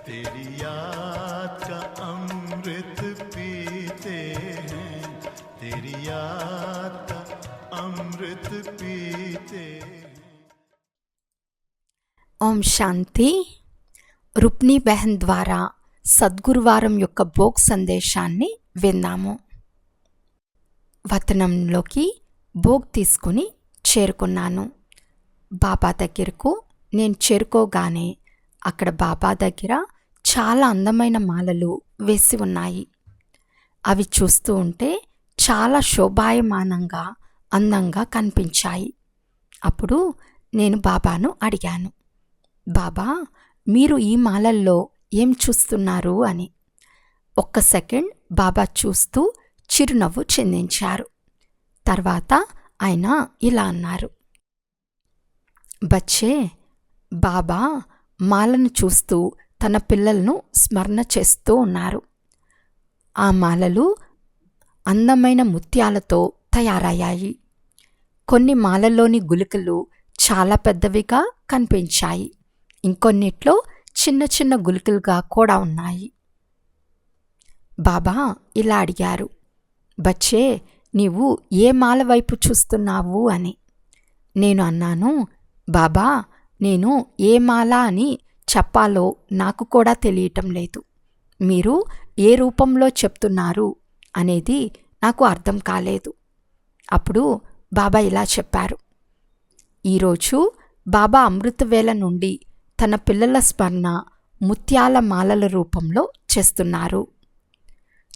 तेरी याद का अमृत पीते हैं, तेरी याद का अमृत पीते हैं। ఓం శాంతి. రుక్మిణీ బెహన్ ద్వారా సద్గురువారం యొక్క భోగ్ సందేశాన్ని విందాము. వతనంలోకి భోగ్ తీసుకుని చేరుకున్నాను. బాబా దగ్గరకు నేను చేరుకోగానే అక్కడ బాబా దగ్గర చాలా అందమైన మాలలు వేసి ఉన్నాయి. అవి చూస్తూ ఉంటే చాలా శోభాయమానంగా అందంగా కనిపించాయి. అప్పుడు నేను బాబాను అడిగాను, బాబా, మీరు ఈ మాలల్లో ఏం చూస్తున్నారు అని. ఒక్క సెకండ్ బాబా చూస్తూ చిరునవ్వు చిందించారు. తర్వాత ఆయన ఇలా అన్నారు, బచ్చే, బాబా మాలను చూస్తూ తన పిల్లలను స్మరణ చేస్తూ ఉన్నారు. ఆ మాలలు అందమైన ముత్యాలతో తయారయ్యాయి. కొన్ని మాలల్లోని గుళికలు చాలా పెద్దవిగా కనిపించాయి. ఇంకొన్నిట్లో చిన్న చిన్న గుళికలుగా కూడా ఉన్నాయి. బాబా ఇలా అడిగారు, బచ్చే, నీవు ఏ మాల వైపు చూస్తున్నావు అని. నేను అన్నాను, బాబా, నేను ఏ మాల అని చెప్పాలో నాకు కూడా తెలియటం లేదు. మీరు ఏ రూపంలో చెప్తున్నారు అనేది నాకు అర్థం కాలేదు. అప్పుడు బాబా ఇలా చెప్పారు, ఈరోజు బాబా అమృతవేళ నుండి తన పిల్లల స్మరణ ముత్యాల మాలల రూపంలో చేస్తున్నారు,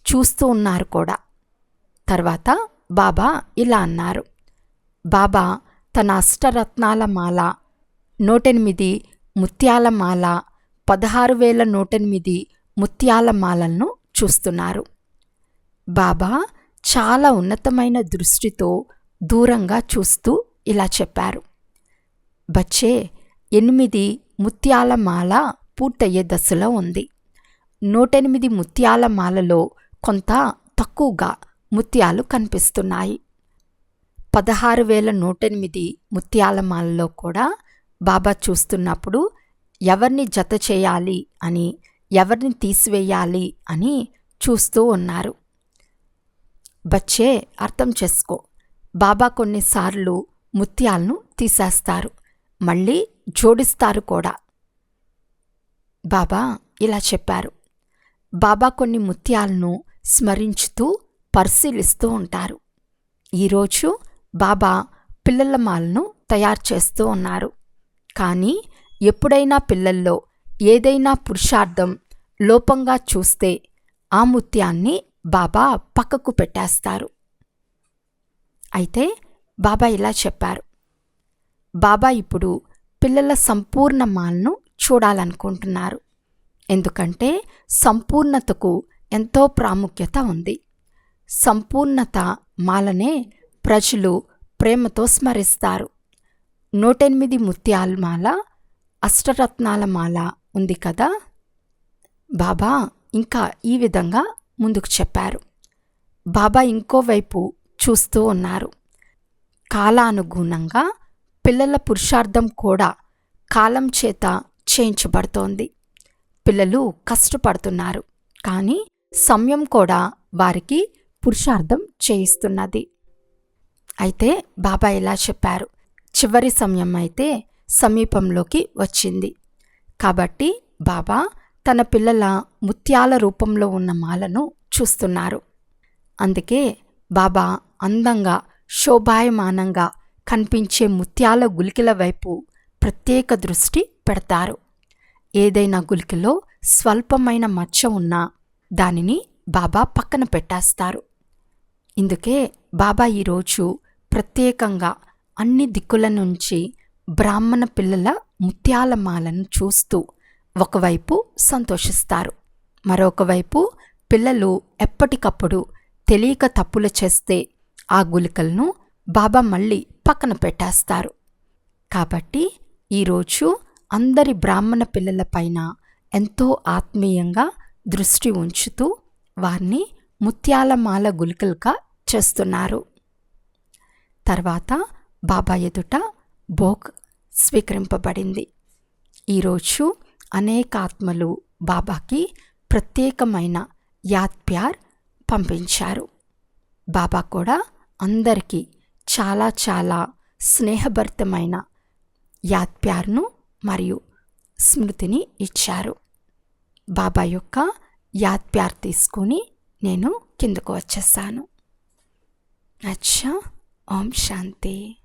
చూస్తూ ఉన్నారు కూడా. తర్వాత బాబా ఇలా అన్నారు, బాబా తన అష్టరత్నాల మాల, 108 ముత్యాల మాల, 16,108 ముత్యాల మాలలను చూస్తున్నారు. బాబా చాలా ఉన్నతమైన దృష్టితో దూరంగా చూస్తూ ఇలా చెప్పారు, బచ్చే, 8 ముత్యాల మాల పూర్తయ్యే దశలో ఉంది. 108 ముత్యాల మాలలో కొంత తక్కువగా ముత్యాలు కనిపిస్తున్నాయి. 16,108 ముత్యాల మాలలో కూడా బాబా చూస్తున్నప్పుడు ఎవరిని జత చేయాలి అని, ఎవరిని తీసివేయాలి అని చూస్తూ ఉన్నారు. బచ్చే, అర్థం చేసుకో, బాబా కొన్నిసార్లు ముత్యాలను తీసేస్తారు, మళ్ళీ జోడిస్తారు కూడా. బాబా ఇలా చెప్పారు, బాబా కొన్ని ముత్యాలను స్మరించుతూ పరిశీలిస్తూ ఉంటారు. ఈరోజు బాబా పిల్లల మాలను తయారు చేస్తూ ఉన్నారు. కానీ ఎప్పుడైనా పిల్లల్లో ఏదైనా పురుషార్థం లోపంగా చూస్తే ఆ ముత్యాన్ని బాబా పక్కకు పెట్టేస్తారు. అయితే బాబా ఇలా చెప్పారు, బాబా ఇప్పుడు పిల్లల సంపూర్ణ మాలను చూడాలనుకుంటున్నారు. ఎందుకంటే సంపూర్ణతకు ఎంతో ప్రాముఖ్యత ఉంది. సంపూర్ణత మాలనే ప్రజలు ప్రేమతో స్మరిస్తారు. 108 ముత్యాల మాల, అష్టరత్నాల మాల ఉంది కదా. బాబా ఇంకా ఈ విధంగా ముందుకు చెప్పారు. బాబా ఇంకోవైపు చూస్తూ ఉన్నారు. కాలానుగుణంగా పిల్లల పురుషార్థం కూడా కాలం చేత చేయించబడుతోంది. పిల్లలు కష్టపడుతున్నారు, కానీ సమయం కూడా వారికి పురుషార్థం చేయిస్తున్నది. అయితే బాబా ఇలా చెప్పారు, చివరి సమయం అయితే సమీపంలోకి వచ్చింది. కాబట్టి బాబా తన పిల్లల ముత్యాల రూపంలో ఉన్న మాలను చూస్తున్నారు. అందుకే బాబా అందంగా శోభాయమానంగా కనిపించే ముత్యాల గుళికల వైపు ప్రత్యేక దృష్టి పెడతారు. ఏదైనా గుళికలో స్వల్పమైన మచ్చ ఉన్నా దానిని బాబా పక్కన పెట్టేస్తారు. ఇందుకే బాబా ఈరోజు ప్రత్యేకంగా అన్ని దిక్కుల నుంచి బ్రాహ్మణ పిల్లల ముత్యాల మాలను చూస్తూ ఒకవైపు సంతోషిస్తారు, మరొకవైపు పిల్లలు ఎప్పటికప్పుడు తెలియక తప్పులు చేస్తే ఆ గుళికలను బాబా మళ్ళీ పక్కన పెట్టేస్తారు. కాబట్టి ఈరోజు అందరి బ్రాహ్మణ పిల్లలపైన ఎంతో ఆత్మీయంగా దృష్టి ఉంచుతూ వారిని ముత్యాల మాల గుళికలుగా చేస్తున్నారు. తర్వాత బాబా ఎదుట భోగ్ స్వీకరింపబడింది. ఈరోజు అనేక ఆత్మలు బాబాకి ప్రత్యేకమైన యాద్ ప్యార్ పంపించారు. బాబా కూడా అందరికీ చాలా చాలా స్నేహభరితమైన యాద్ ప్యార్ను మరియు స్మృతిని ఇచ్చారు. బాబా యొక్క యాద్ ప్యార్ తీసుకుని నేను కిందకు వచ్చేసాను. అచ్చా, ఓం శాంతి.